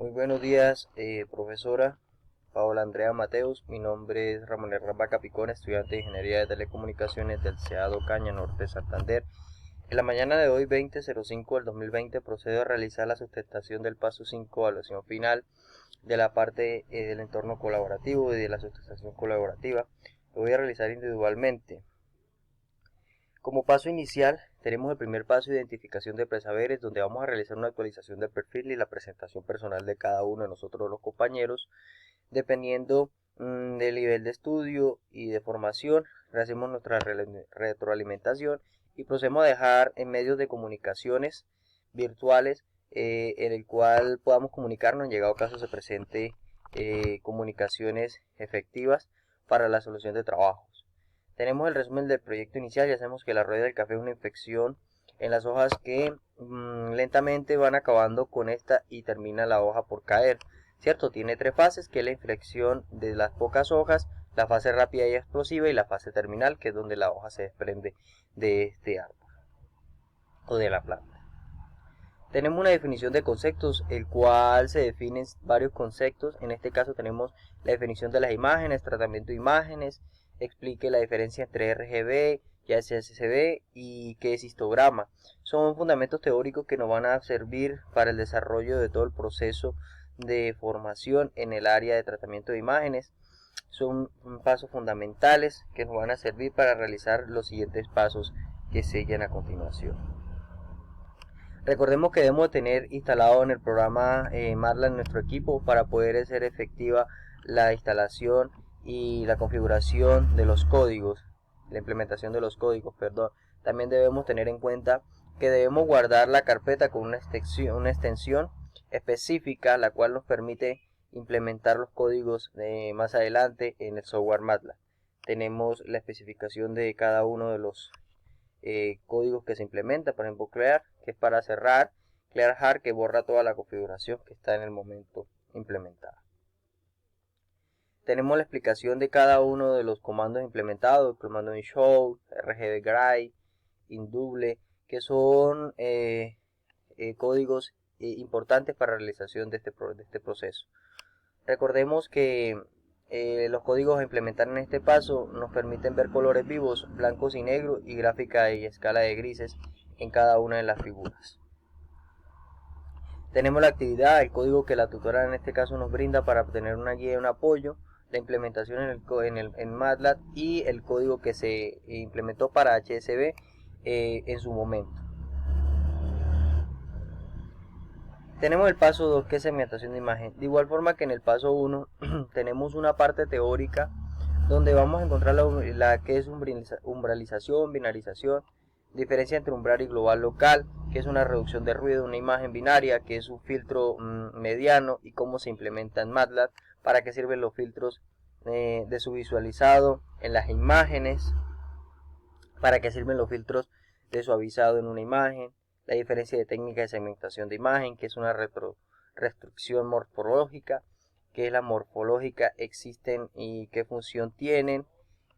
Muy buenos días, profesora Paola Andrea Mateus. Mi nombre es Ramón Vaca Picón, estudiante de Ingeniería de Telecomunicaciones del CEADO Caña Norte Santander. En la mañana de hoy, 20.05 del 2020, procedo a realizar la sustentación del paso 5, evaluación final de la parte del entorno colaborativo y de la sustentación colaborativa. Lo voy a realizar individualmente. Como paso inicial, tenemos el primer paso, identificación de presaberes, donde vamos a realizar una actualización del perfil y la presentación personal de cada uno de nosotros los compañeros. Dependiendo del nivel de estudio y de formación, hacemos nuestra retroalimentación y procedemos a dejar en medios de comunicaciones virtuales en el cual podamos comunicarnos en llegado caso se presente comunicaciones efectivas para la solución de trabajos. Tenemos el resumen del proyecto inicial y hacemos que la rueda del café es una infección en las hojas que lentamente van acabando con esta y termina la hoja por caer. ¿Cierto? Tiene tres fases, que es la inflexión de las pocas hojas, la fase rápida y explosiva y la fase terminal, que es donde la hoja se desprende de este árbol o de la planta. Tenemos una definición de conceptos, el cual se definen varios conceptos. En este caso tenemos la definición de las imágenes, tratamiento de imágenes, explique la diferencia entre RGB y HSV y qué es histograma. Son fundamentos teóricos que nos van a servir para el desarrollo de todo el proceso de formación en el área de tratamiento de imágenes. Son pasos fundamentales que nos van a servir para realizar los siguientes pasos que siguen a continuación. Recordemos que debemos tener instalado en el programa MATLAB en nuestro equipo para poder hacer efectiva la instalación y la configuración de los códigos, la implementación de los códigos, perdón. También debemos tener en cuenta que debemos guardar la carpeta con una extensión específica, la cual nos permite implementar los códigos más adelante en el software MATLAB. Tenemos la especificación de cada uno de los códigos que se implementa, por ejemplo clear, que es para cerrar, clear hard, que borra toda la configuración que está en el momento implementada. Tenemos la explicación de cada uno de los comandos implementados, el comando show, RGB gray, indouble, que son códigos importantes para la realización de este proceso. Recordemos que los códigos a implementar en este paso nos permiten ver colores vivos, blancos y negros, y gráfica y escala de grises en cada una de las figuras. Tenemos la actividad, el código que la tutora en este caso nos brinda para obtener una guía y un apoyo, la implementación en MATLAB y el código que se implementó para HSV en su momento. Tenemos el paso 2, que es segmentación de imagen. De igual forma que en el paso 1 tenemos una parte teórica donde vamos a encontrar la que es umbralización, binarización, diferencia entre umbral y global local, que es una reducción de ruido de una imagen binaria, que es un filtro mediano, y cómo se implementa en MATLAB, para qué sirven los filtros de subvisualizado en las imágenes, para qué sirven los filtros de suavizado en una imagen, la diferencia de técnica de segmentación de imagen, que es una restricción morfológica, que es la morfológica, existen y qué función tienen,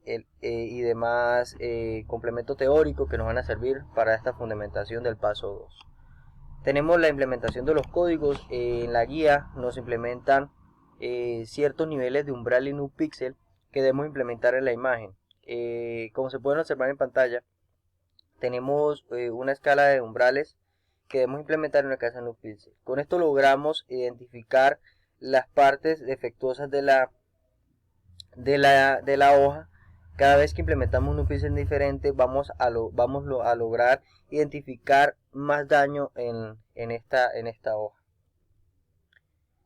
y demás complementos teóricos que nos van a servir para esta fundamentación del paso 2. Tenemos la implementación de los códigos. En la guía nos implementan ciertos niveles de umbral en un píxel que debemos implementar en la imagen. Como se pueden observar en pantalla, tenemos una escala de umbrales que debemos implementar en una casa en un píxel. Con esto logramos identificar las partes defectuosas de la hoja. Cada vez que implementamos un píxel diferente vamos a lograr identificar más daño en esta hoja.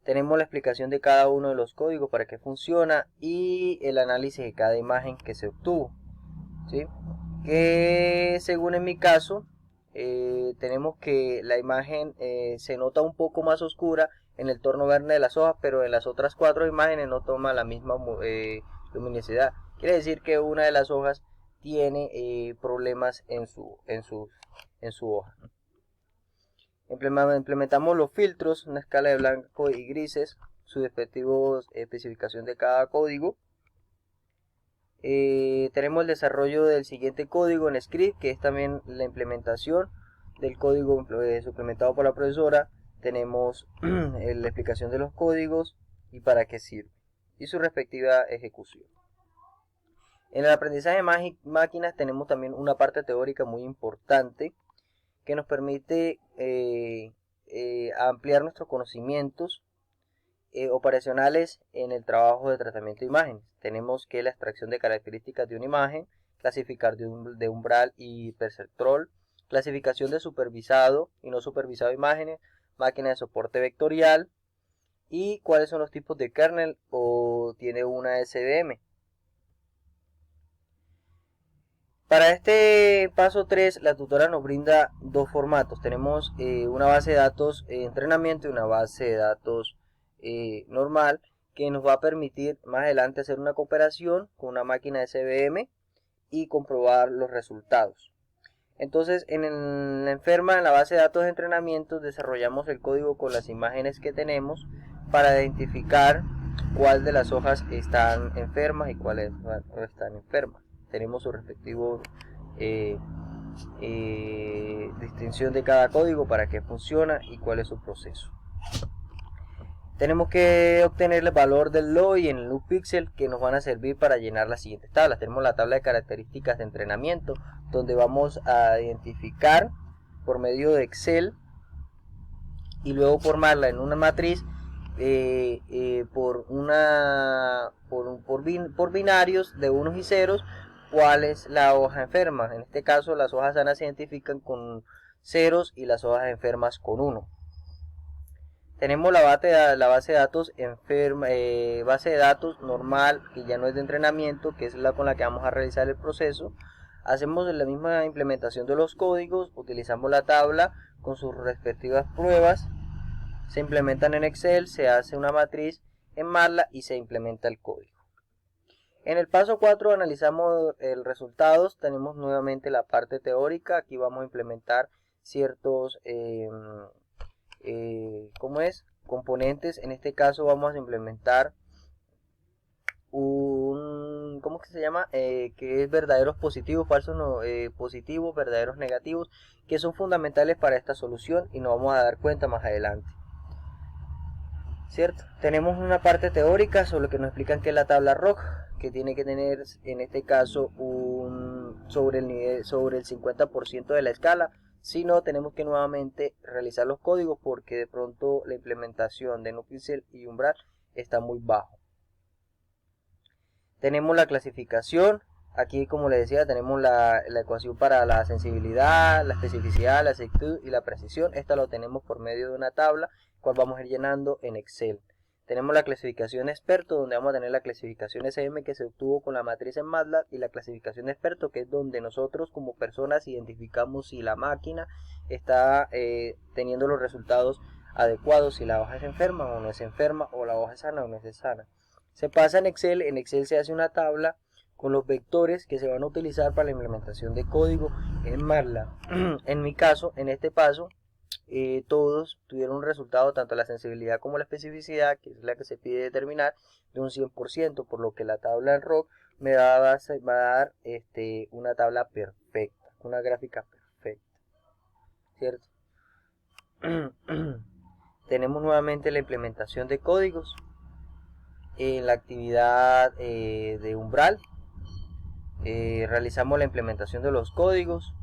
Tenemos la explicación de cada uno de los códigos, para qué funciona, y el análisis de cada imagen que se obtuvo, ¿sí? Que según en mi caso tenemos que la imagen se nota un poco más oscura en el tono verde de las hojas, pero en las otras 4 imágenes no toma la misma luminosidad. Quiere decir que una de las hojas tiene problemas en su hoja. Implementamos los filtros, una escala de blanco y grises, su respectiva especificación de cada código. Tenemos el desarrollo del siguiente código en script, que es también la implementación del código suplementado por la profesora. tenemos la explicación de los códigos y para qué sirve, y su respectiva ejecución. En el aprendizaje de máquinas tenemos también una parte teórica muy importante que nos permite ampliar nuestros conocimientos operacionales en el trabajo de tratamiento de imágenes. Tenemos que la extracción de características de una imagen, clasificar de umbral y perceptrol, clasificación de supervisado y no supervisado de imágenes, máquina de soporte vectorial y cuáles son los tipos de kernel o tiene una SVM. Para este paso 3, la tutora nos brinda dos formatos. Tenemos una base de datos entrenamiento y una base de datos normal, que nos va a permitir más adelante hacer una cooperación con una máquina SVM y comprobar los resultados. Entonces, en la base de datos de entrenamiento, desarrollamos el código con las imágenes que tenemos para identificar cuál de las hojas están enfermas y cuáles no están enfermas. Tenemos su respectivo distinción de cada código, para qué funciona y cuál es su proceso. Tenemos que obtener el valor del LOI en el loop pixel, que nos van a servir para llenar las siguientes tablas. Tenemos la tabla de características de entrenamiento, donde vamos a identificar por medio de Excel y luego formarla en una matriz por binarios de unos y ceros, cuál es la hoja enferma. En este caso, las hojas sanas se identifican con ceros y las hojas enfermas con 1. Tenemos la base de datos base de datos normal, que ya no es de entrenamiento, que es la con la que vamos a realizar el proceso. Hacemos la misma implementación de los códigos, utilizamos la tabla con sus respectivas pruebas, se implementan en Excel, se hace una matriz en MATLAB y se implementa el código. En el paso 4 analizamos el resultados. Tenemos nuevamente la parte teórica. Aquí vamos a implementar ciertos componentes. En este caso vamos a implementar un, ¿cómo que se llama? Que es verdaderos positivos, falsos positivos, verdaderos negativos, que son fundamentales para esta solución y nos vamos a dar cuenta más adelante. ¿Cierto? Tenemos una parte teórica sobre lo que nos explican que es la tabla ROC, que tiene que tener en este caso sobre el 50% de la escala. Si no, tenemos que nuevamente realizar los códigos, porque de pronto la implementación de NoPixel y Umbral está muy bajo. Tenemos la clasificación. Aquí, como les decía, tenemos la ecuación para la sensibilidad, la especificidad, la exactitud y la precisión. Esta lo tenemos por medio de una tabla, cual vamos a ir llenando en Excel. Tenemos la clasificación experto, donde vamos a tener la clasificación SM, que se obtuvo con la matriz en MATLAB, y la clasificación experto, que es donde nosotros como personas identificamos si la máquina está teniendo los resultados adecuados, si la hoja es enferma o no es enferma, o la hoja es sana o no es sana. Se pasa en Excel se hace una tabla con los vectores que se van a utilizar para la implementación de código en MATLAB. En mi caso, en este paso, todos tuvieron un resultado, tanto la sensibilidad como la especificidad, que es la que se pide determinar, de un 100%, por lo que la tabla en ROC me va a dar una tabla perfecta, una gráfica perfecta, ¿cierto? Tenemos nuevamente la implementación de códigos en la actividad de Umbral. Realizamos la implementación de los códigos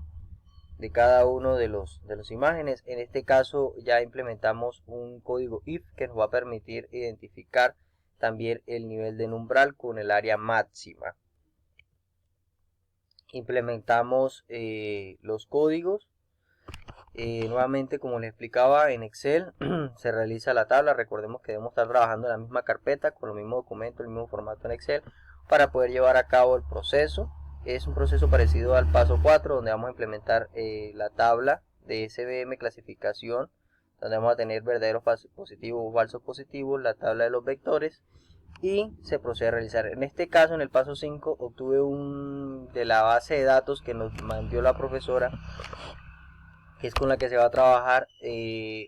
de cada uno de los imágenes. En este caso ya implementamos un código if que nos va a permitir identificar también el nivel de umbral con el área máxima. Implementamos los códigos. Nuevamente, como les explicaba, en Excel se realiza la tabla. Recordemos que debemos estar trabajando en la misma carpeta, con los mismos documentos, el mismo formato en Excel, para poder llevar a cabo el proceso. Es un proceso parecido al paso 4, donde vamos a implementar la tabla de SVM clasificación, donde vamos a tener verdaderos positivos o falsos positivos, la tabla de los vectores, y se procede a realizar. En este caso, en el paso 5, obtuve de la base de datos que nos mandó la profesora, que es con la que se va a trabajar,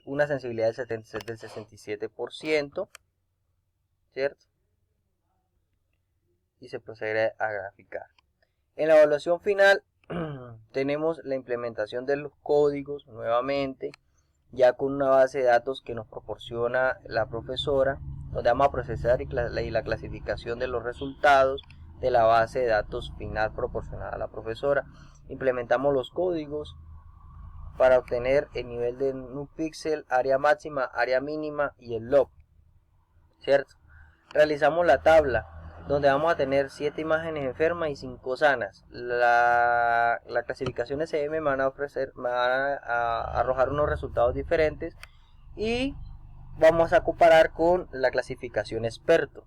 una sensibilidad del 67%, ¿cierto? Y se procede a graficar. En la evaluación final tenemos la implementación de los códigos nuevamente, ya con una base de datos que nos proporciona la profesora, donde vamos a procesar la clasificación de los resultados de la base de datos final proporcionada a la profesora. Implementamos los códigos para obtener el nivel de NuPixel, área máxima, área mínima y el log, ¿cierto? Realizamos la tabla donde vamos a tener 7 imágenes enfermas y 5 sanas. La clasificación SM me van a arrojar unos resultados diferentes y vamos a comparar con la clasificación experto.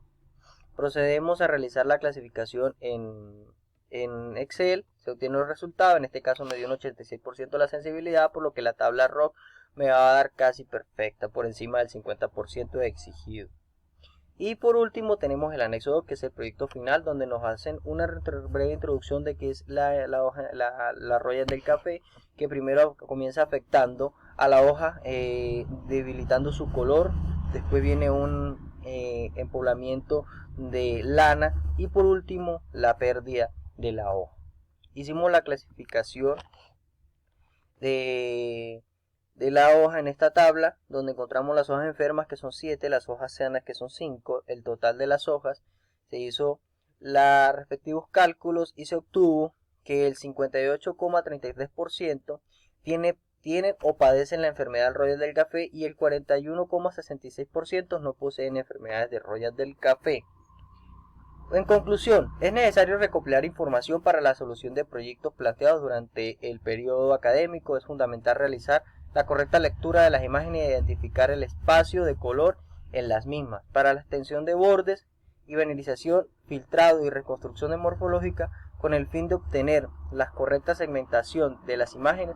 Procedemos a realizar la clasificación en Excel, se obtiene los resultados. En este caso me dio un 86% la sensibilidad, por lo que la tabla ROC me va a dar casi perfecta, por encima del 50% exigido. Y por último tenemos el anexo 2, que es el proyecto final, donde nos hacen una breve introducción de qué es la roya del café, que primero comienza afectando a la hoja, debilitando su color. Después viene un empoblamiento de lana y por último la pérdida de la hoja. Hicimos la clasificación de la hoja en esta tabla, donde encontramos las hojas enfermas, que son 7, las hojas sanas, que son 5, el total de las hojas. Se hizo los respectivos cálculos y se obtuvo que el 58,33% tienen o padecen la enfermedad del Royal del café y el 41,66% no poseen enfermedades de Royal del café. En conclusión, es necesario recopilar información para la solución de proyectos planteados durante el periodo académico. Es fundamental realizar la correcta lectura de las imágenes e identificar el espacio de color en las mismas. Para la extensión de bordes y banerización, filtrado y reconstrucción de morfológica, con el fin de obtener la correcta segmentación de las imágenes,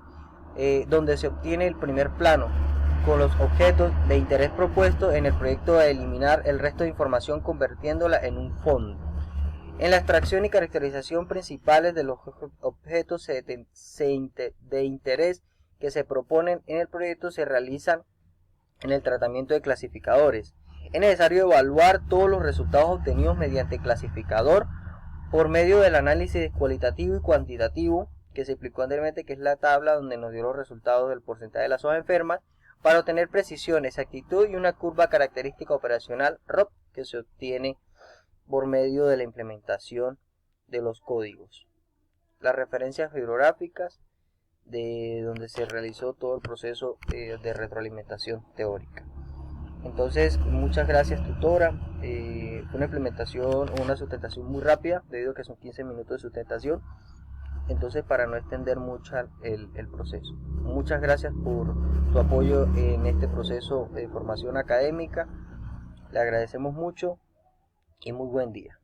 donde se obtiene el primer plano con los objetos de interés propuestos en el proyecto, a eliminar el resto de información convirtiéndola en un fondo. En la extracción y caracterización principales de los objetos de interés que se proponen en el proyecto se realizan en el tratamiento de clasificadores. Es necesario evaluar todos los resultados obtenidos mediante clasificador por medio del análisis cualitativo y cuantitativo que se explicó anteriormente, que es la tabla donde nos dio los resultados del porcentaje de las hojas enfermas, para obtener precisión, exactitud y una curva característica operacional ROP que se obtiene por medio de la implementación de los códigos. Las referencias bibliográficas de donde se realizó todo el proceso de retroalimentación teórica. Entonces, muchas gracias, tutora. Fue una implementación, una sustentación muy rápida, debido a que son 15 minutos de sustentación. Entonces, para no extender mucho el proceso. Muchas gracias por su apoyo en este proceso de formación académica. Le agradecemos mucho y muy buen día.